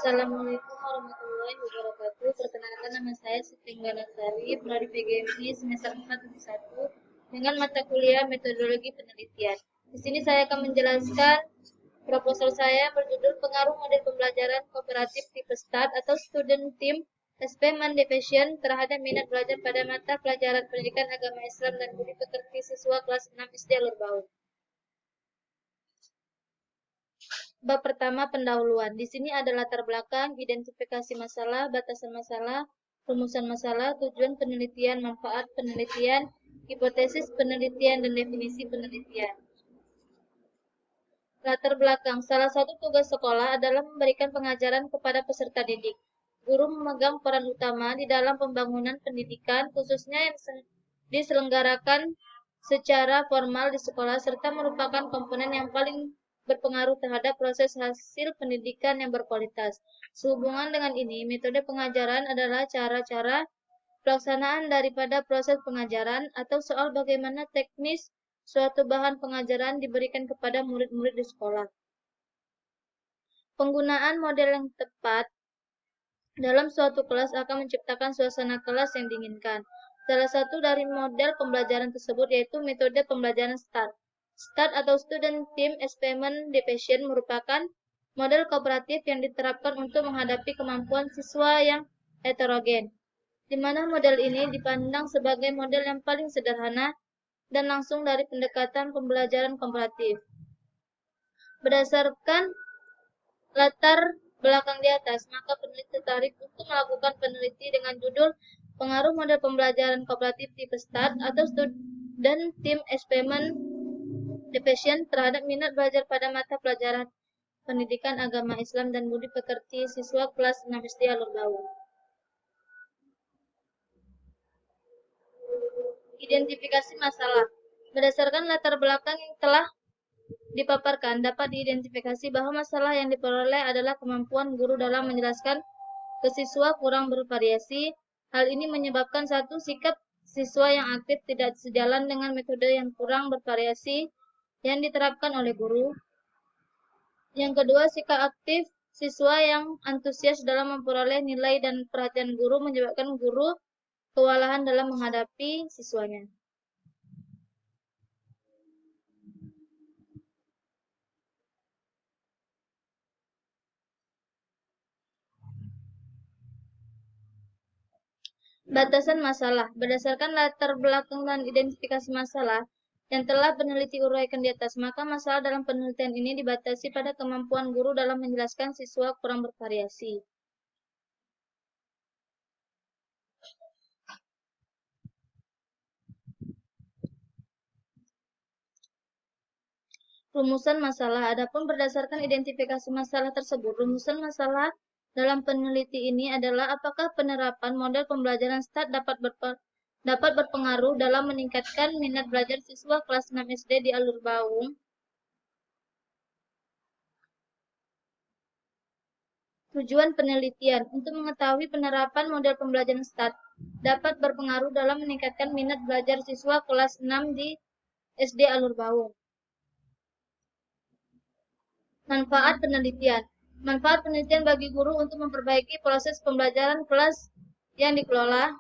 Assalamualaikum warahmatullahi wabarakatuh. Perkenalkan, nama saya Siti Ganasari, prodi PGMI semester 4 dengan mata kuliah metodologi penelitian. Di sini saya akan menjelaskan proposal saya berjudul pengaruh model pembelajaran kooperatif tipe START atau Student Team Achievement Division terhadap minat belajar pada mata pelajaran pendidikan agama Islam dan budi pekerti siswa kelas 6 SD Alur Baut. Bab pertama, pendahuluan. Di sini ada latar belakang, identifikasi masalah, batasan masalah, rumusan masalah, tujuan penelitian, manfaat penelitian, hipotesis penelitian, dan definisi penelitian. Latar belakang. Salah satu tugas sekolah adalah memberikan pengajaran kepada peserta didik. Guru memegang peran utama di dalam pembangunan pendidikan, khususnya yang diselenggarakan secara formal di sekolah, serta merupakan komponen yang paling berpengaruh terhadap proses hasil pendidikan yang berkualitas. Sehubungan dengan ini, metode pengajaran adalah cara-cara pelaksanaan daripada proses pengajaran atau soal bagaimana teknis suatu bahan pengajaran diberikan kepada murid-murid di sekolah. Penggunaan model yang tepat dalam suatu kelas akan menciptakan suasana kelas yang diinginkan. Salah satu dari model pembelajaran tersebut yaitu metode pembelajaran START. START atau Student Team Achievement Division merupakan model kooperatif yang diterapkan untuk menghadapi kemampuan siswa yang heterogen, di mana model ini dipandang sebagai model yang paling sederhana dan langsung dari pendekatan pembelajaran komparatif. Berdasarkan latar belakang di atas, maka peneliti tertarik untuk melakukan peneliti dengan judul pengaruh model pembelajaran kooperatif tipe START atau Student Team Achievement Division terhadap minat belajar pada mata pelajaran pendidikan agama Islam dan budi pekerti siswa kelas 6 SD Alur Baut. Identifikasi masalah. Berdasarkan latar belakang yang telah dipaparkan, dapat diidentifikasi bahwa masalah yang diperoleh adalah kemampuan guru dalam menjelaskan ke siswa kurang bervariasi. Hal ini menyebabkan satu, sikap siswa yang aktif tidak sejalan dengan metode yang kurang bervariasi yang diterapkan oleh guru. Yang kedua, sikap aktif siswa yang antusias dalam memperoleh nilai dan perhatian guru menyebabkan guru kewalahan dalam menghadapi siswanya. Batasan masalah. Berdasarkan latar belakang dan identifikasi masalah yang telah peneliti uraikan di atas, maka masalah dalam penelitian ini dibatasi pada kemampuan guru dalam menjelaskan siswa kurang bervariasi. Rumusan masalah. Adapun berdasarkan identifikasi masalah tersebut, rumusan masalah dalam peneliti ini adalah apakah penerapan model pembelajaran START dapat berpengaruh dalam meningkatkan minat belajar siswa kelas 6 SD di Alur Baung. Tujuan penelitian untuk mengetahui penerapan model pembelajaran START dapat berpengaruh dalam meningkatkan minat belajar siswa kelas 6 di SD Alur Baung. Manfaat penelitian. Manfaat penelitian bagi guru untuk memperbaiki proses pembelajaran kelas yang dikelola,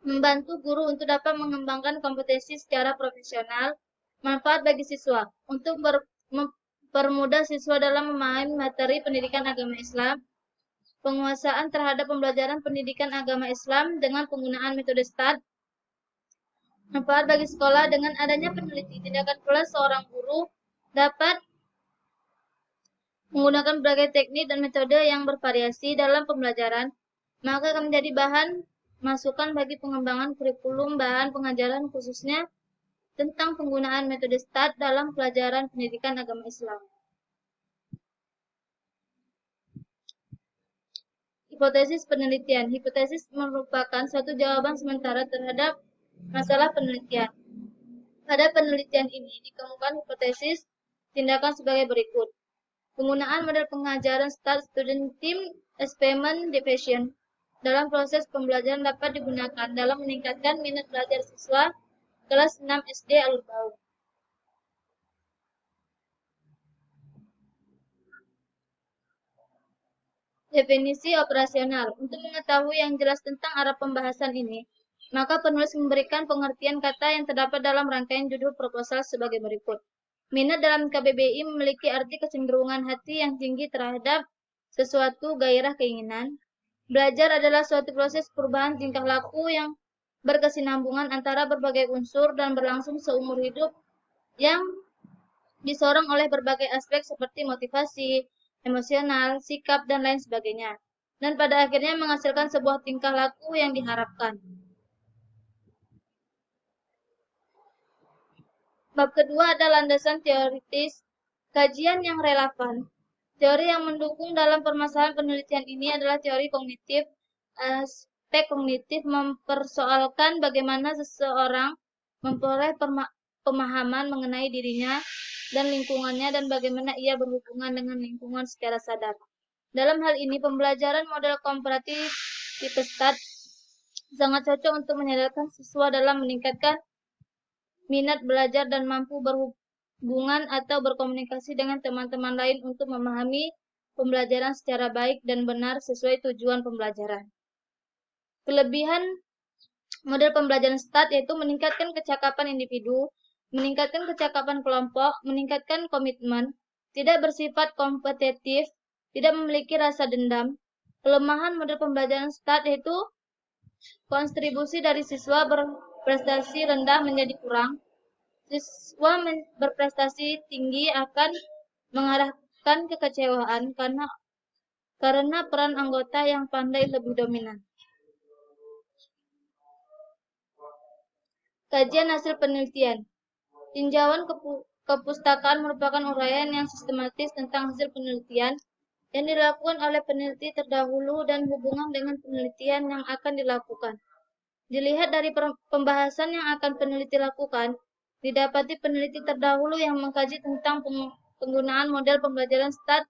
membantu guru untuk dapat mengembangkan kompetensi secara profesional. Manfaat bagi siswa untuk mempermudah siswa dalam memahami materi pendidikan agama Islam, penguasaan terhadap pembelajaran pendidikan agama Islam dengan penggunaan metode START. Manfaat bagi sekolah dengan adanya peneliti tindakan kelas, seorang guru dapat menggunakan berbagai teknik dan metode yang bervariasi dalam pembelajaran, maka akan menjadi bahan masukan bagi pengembangan kurikulum bahan pengajaran khususnya tentang penggunaan metode START dalam pelajaran pendidikan agama Islam. Hipotesis penelitian. Hipotesis merupakan suatu jawaban sementara terhadap masalah penelitian. Pada penelitian ini dikemukakan hipotesis tindakan sebagai berikut. Penggunaan model pengajaran START Student Team Achievement Division dalam proses pembelajaran dapat digunakan dalam meningkatkan minat belajar siswa kelas 6 SD Alur Baung. Definisi operasional. Untuk mengetahui yang jelas tentang arah pembahasan ini, maka penulis memberikan pengertian kata yang terdapat dalam rangkaian judul proposal sebagai berikut. Minat dalam KBBI memiliki arti kecenderungan hati yang tinggi terhadap sesuatu gairah keinginan. Belajar adalah suatu proses perubahan tingkah laku yang berkesinambungan antara berbagai unsur dan berlangsung seumur hidup yang disorong oleh berbagai aspek seperti motivasi, emosional, sikap, dan lain sebagainya. Dan pada akhirnya menghasilkan sebuah tingkah laku yang diharapkan. Bab kedua ada landasan teoritis, kajian yang relevan. Teori yang mendukung dalam permasalahan penelitian ini adalah teori kognitif. Aspek kognitif mempersoalkan bagaimana seseorang memperoleh pemahaman mengenai dirinya dan lingkungannya dan bagaimana ia berhubungan dengan lingkungan secara sadar. Dalam hal ini, pembelajaran model komparatif tipe STAT sangat cocok untuk menyadarkan siswa dalam meningkatkan minat belajar dan mampu berhubungan atau berkomunikasi dengan teman-teman lain untuk memahami pembelajaran secara baik dan benar sesuai tujuan pembelajaran. Kelebihan model pembelajaran STAT yaitu meningkatkan kecakapan individu, meningkatkan kecakapan kelompok, meningkatkan komitmen, tidak bersifat kompetitif, tidak memiliki rasa dendam. Kelemahan model pembelajaran STAT yaitu kontribusi dari siswa berprestasi rendah menjadi kurang. Siswa berprestasi tinggi akan mengarahkan kekecewaan karena peran anggota yang pandai lebih dominan. Kajian hasil penelitian. Tinjauan kepustakaan merupakan uraian yang sistematis tentang hasil penelitian yang dilakukan oleh peneliti terdahulu dan hubungan dengan penelitian yang akan dilakukan. Dilihat dari pembahasan yang akan peneliti lakukan, didapati peneliti terdahulu yang mengkaji tentang penggunaan model pembelajaran STAT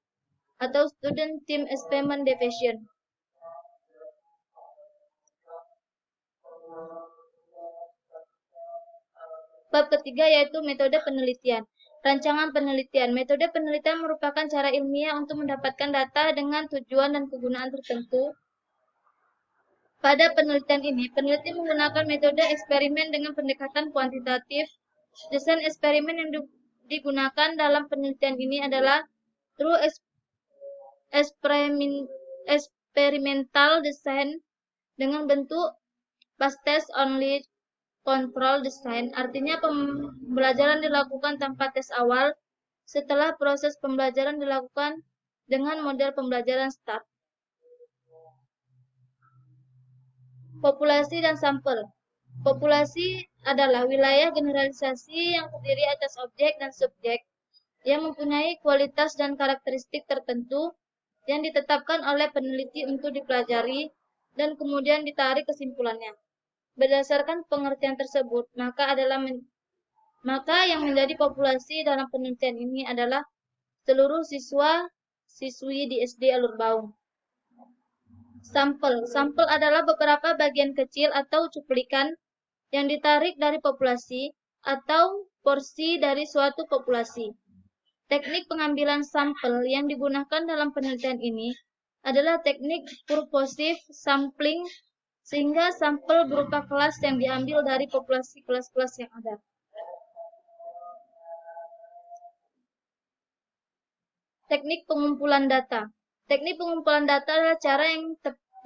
atau Student Team Assignment Division. Bab ketiga yaitu metode penelitian. Rancangan penelitian. Metode penelitian merupakan cara ilmiah untuk mendapatkan data dengan tujuan dan kegunaan tertentu. Pada penelitian ini, peneliti menggunakan metode eksperimen dengan pendekatan kuantitatif. Desain eksperimen yang digunakan dalam penelitian ini adalah true experimental design dengan bentuk fast test only control design, artinya pembelajaran dilakukan tanpa tes awal setelah proses pembelajaran dilakukan dengan model pembelajaran STAT. Populasi dan sampel. Populasi adalah wilayah generalisasi yang terdiri atas objek dan subjek yang mempunyai kualitas dan karakteristik tertentu yang ditetapkan oleh peneliti untuk dipelajari dan kemudian ditarik kesimpulannya. Berdasarkan pengertian tersebut, maka yang menjadi populasi dalam penelitian ini adalah seluruh siswa-siswi di SD Alur Baung. Sampel. Sampel adalah beberapa bagian kecil atau cuplikan yang ditarik dari populasi atau porsi dari suatu populasi. Teknik pengambilan sampel yang digunakan dalam penelitian ini adalah teknik purposive sampling, sehingga sampel berupa kelas yang diambil dari populasi kelas-kelas yang ada. Teknik pengumpulan data. Teknik pengumpulan data adalah cara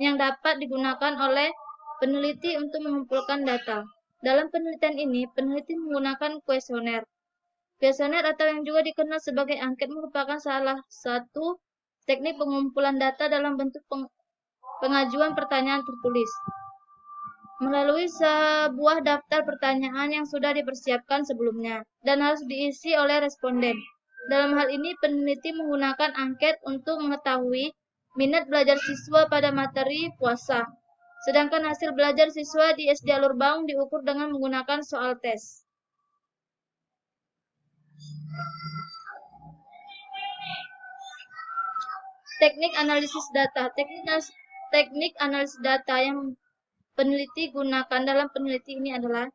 yang dapat digunakan oleh peneliti untuk mengumpulkan data. Dalam penelitian ini, peneliti menggunakan kuesioner. Kuesioner atau yang juga dikenal sebagai angket merupakan salah satu teknik pengumpulan data dalam bentuk pengajuan pertanyaan tertulis melalui sebuah daftar pertanyaan yang sudah dipersiapkan sebelumnya dan harus diisi oleh responden. Dalam hal ini, peneliti menggunakan angket untuk mengetahui minat belajar siswa pada materi puasa. Sedangkan hasil belajar siswa di SD Alur Baung diukur dengan menggunakan soal tes. Teknik analisis data. Teknik analisis data yang peneliti gunakan dalam penelitian ini adalah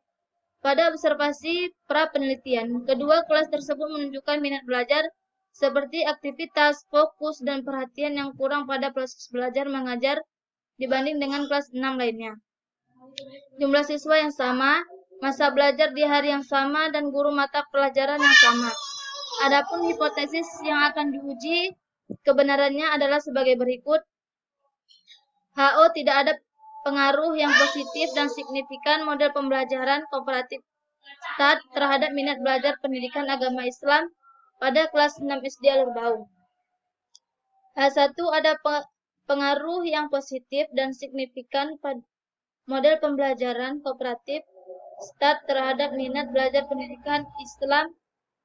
pada observasi pra-penelitian. Kedua kelas tersebut menunjukkan minat belajar seperti aktivitas, fokus, dan perhatian yang kurang pada proses belajar mengajar dibanding dengan kelas 6 lainnya. Jumlah siswa yang sama, masa belajar di hari yang sama, dan guru mata pelajaran yang sama. Adapun hipotesis yang akan diuji kebenarannya adalah sebagai berikut. HO tidak ada pengaruh yang positif dan signifikan model pembelajaran kooperatif STAT terhadap minat belajar pendidikan agama Islam pada kelas 6 SD Alur Baung. H1 ada pengaruh yang positif dan signifikan pada model pembelajaran kooperatif STAT terhadap minat belajar pendidikan Islam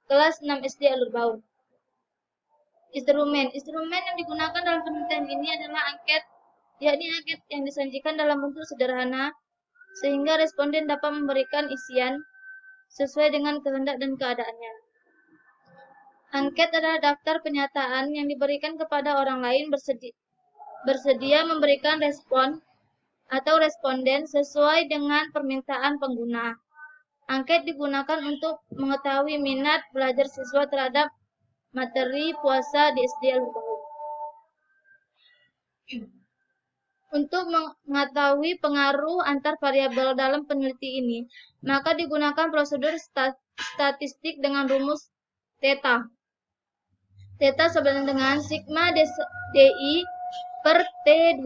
kelas 6 SD Alur Baung. Instrumen yang digunakan dalam penelitian ini adalah angket, yakni angket yang disajikan dalam bentuk sederhana, sehingga responden dapat memberikan isian sesuai dengan kehendak dan keadaannya. Angket adalah daftar pernyataan yang diberikan kepada orang lain bersedia memberikan respon atau responden sesuai dengan permintaan pengguna. Angket digunakan untuk mengetahui minat belajar siswa terhadap materi puasa di SD Alur Baung. Untuk mengetahui pengaruh antar variabel dalam peneliti ini, maka digunakan prosedur statistik dengan rumus theta. Theta sama dengan sigma DI per T2.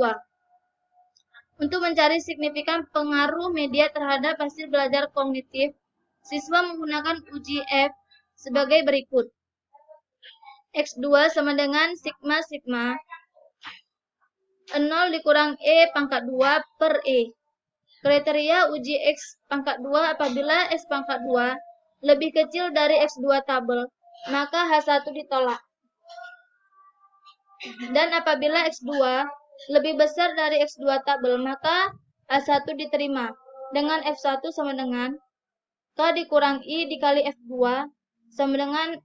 Untuk mencari signifikan pengaruh media terhadap hasil belajar kognitif, siswa menggunakan uji F sebagai berikut. X2 sama dengan sigma 0 dikurang E pangkat 2 per E. Kriteria uji X pangkat 2 apabila X pangkat 2 lebih kecil dari X2 tabel, maka H1 ditolak. Dan apabila X2 lebih besar dari X2 tabel, maka H1 diterima. Dengan F1 sama dengan K dikurang I dikali F2 sama dengan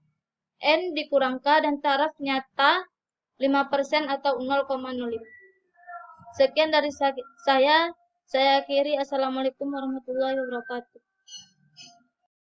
N dikurang K dan taraf nyata 5% atau 0,05. Sekian dari saya akhiri. Assalamualaikum warahmatullahi wabarakatuh.